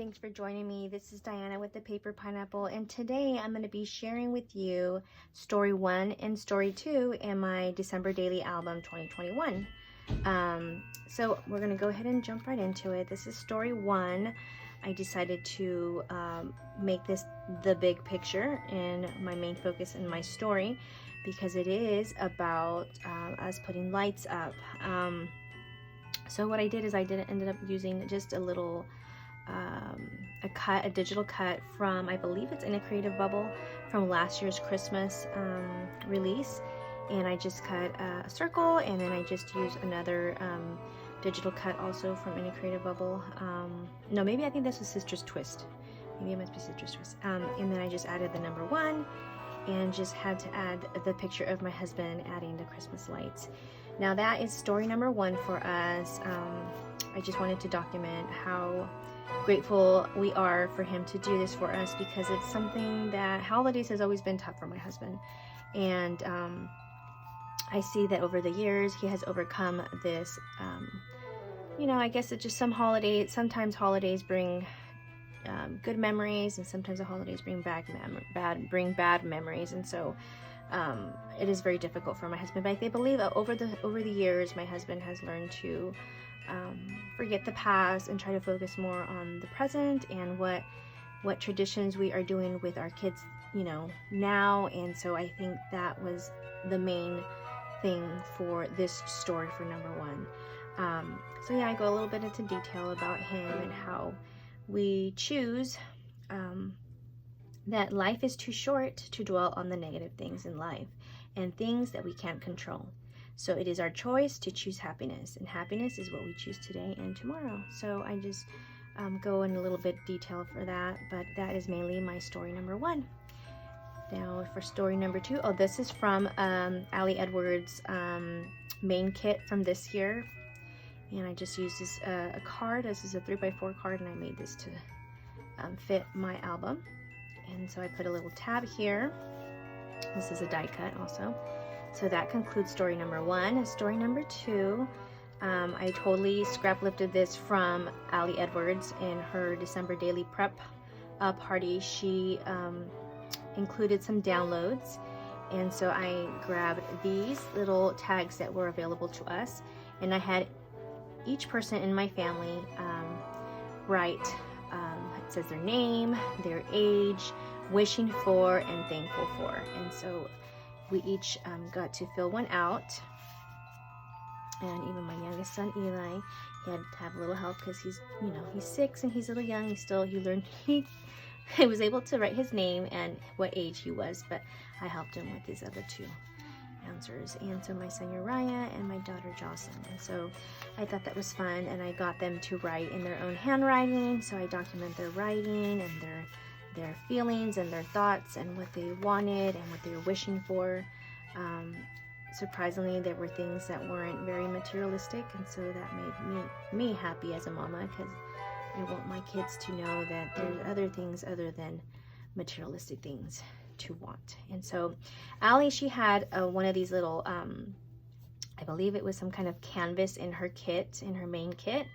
thanks for joining me. This is Diana with the Paper Pineapple, and today I'm going to be sharing with you Story 1 and Story 2 in my December Daily Album 2021. So we're going to go ahead and jump right into it. This is Story 1. I decided to make this the big picture in my main focus in my story because it is about us putting lights up. So what I did is I ended up using just a little a digital cut from, I believe it's in a Creative Bubble from last year's Christmas release, and I just cut a circle, and then I just used another digital cut also from any Creative Bubble. No, maybe I think this was Sister's Twist. Maybe it must be Sister's Twist. And then I just added the number 1 and just had to add the picture of my husband adding the Christmas lights. Now that is story number 1 for us. I just wanted to document how grateful we are for him to do this for us, because it's something that holidays has always been tough for my husband, and I see that over the years he has overcome this. You know, I guess it's just sometimes holidays bring good memories, and sometimes the holidays bring bad memories, and so it is very difficult for my husband. But I believe that over the years my husband has learned to forget the past and try to focus more on the present and what traditions we are doing with our kids, you know, now. And so I think that was the main thing for this story for number 1. So yeah, I go a little bit into detail about him and how we choose that life is too short to dwell on the negative things in life and things that we can't control. So it is our choice to choose happiness, and happiness is what we choose today and tomorrow. So I just go in a little bit detail for that, but that is mainly my story number 1. Now for story number 2, this is from Ali Edwards' main kit from this year, and I just used this a card. This is a 3x4 card, and I made this to fit my album. And so I put a little tab here. This is a die cut also. So that concludes story number 1. Story number 2, I totally scrap lifted this from Ali Edwards in her December daily prep party. She included some downloads, and so I grabbed these little tags that were available to us, and I had each person in my family write, it says their name, their age, wishing for, and thankful for. And so we each got to fill one out, and even my youngest son Eli, he had to have a little help because he's 6 and he's a little young. He was able to write his name and what age he was, but I helped him with his other 2 answers. And so my son Uriah and my daughter Jocelyn. And so I thought that was fun, and I got them to write in their own handwriting. So I document their writing and their feelings and their thoughts and what they wanted and what they were wishing for. Surprisingly, there were things that weren't very materialistic, and so that made me happy as a mama, because I want my kids to know that there's other things other than materialistic things to want. And so Ali, she had one of these little I believe it was some kind of canvas in her kit, in her main kit.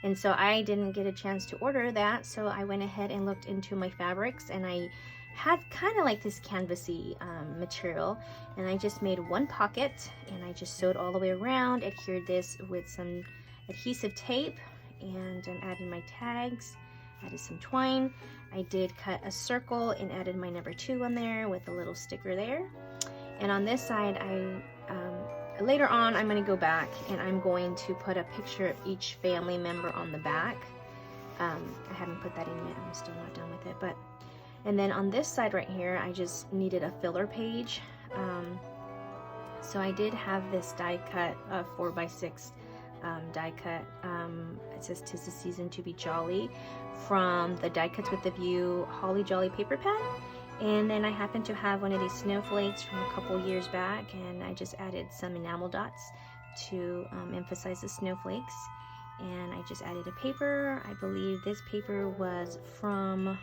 And so I didn't get a chance to order that, so I went ahead and looked into my fabrics, and I had kind of like this canvasy material, and I just made one pocket, and I just sewed all the way around, adhered this with some adhesive tape, and added my tags, added some twine. I did cut a circle and added my number 2 on there with a little sticker there. And on this side, later on, I'm going to go back and I'm going to put a picture of each family member on the back. I haven't put that in yet. I'm still not done with it. And then on this side right here, I just needed a filler page. So I did have this die cut, 4x6 die cut. It says "'Tis the Season to Be Jolly" from the Die Cuts with the View Holly Jolly paper pen. And then I happen to have one of these snowflakes from a couple years back, and I just added some enamel dots to emphasize the snowflakes. And I just added a paper. I believe this paper was from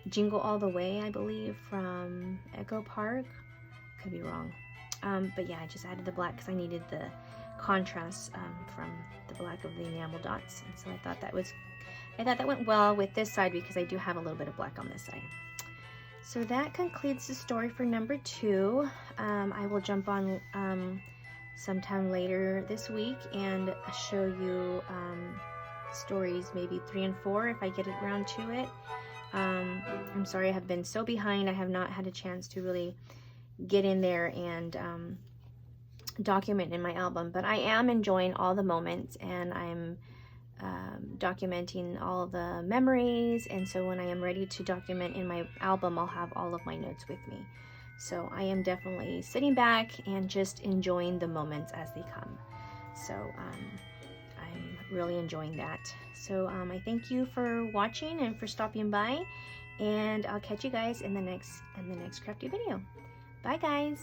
Jingle All the Way, I believe, from Echo Park. Could be wrong. But yeah, I just added the black because I needed the contrast from the black of the enamel dots. And so I thought that was I thought that went well with this side because I do have a little bit of black on this side. So that concludes the story for number 2. I will jump on sometime later this week and show you stories maybe 3 and 4 if I get around to it. I'm sorry I have been so behind. I have not had a chance to really get in there and document in my album, but I am enjoying all the moments, and I'm documenting all the memories, and so when I am ready to document in my album, I'll have all of my notes with me. So I am definitely sitting back and just enjoying the moments as they come. So I'm really enjoying that. So I thank you for watching and for stopping by, and I'll catch you guys in the next crafty video. Bye guys.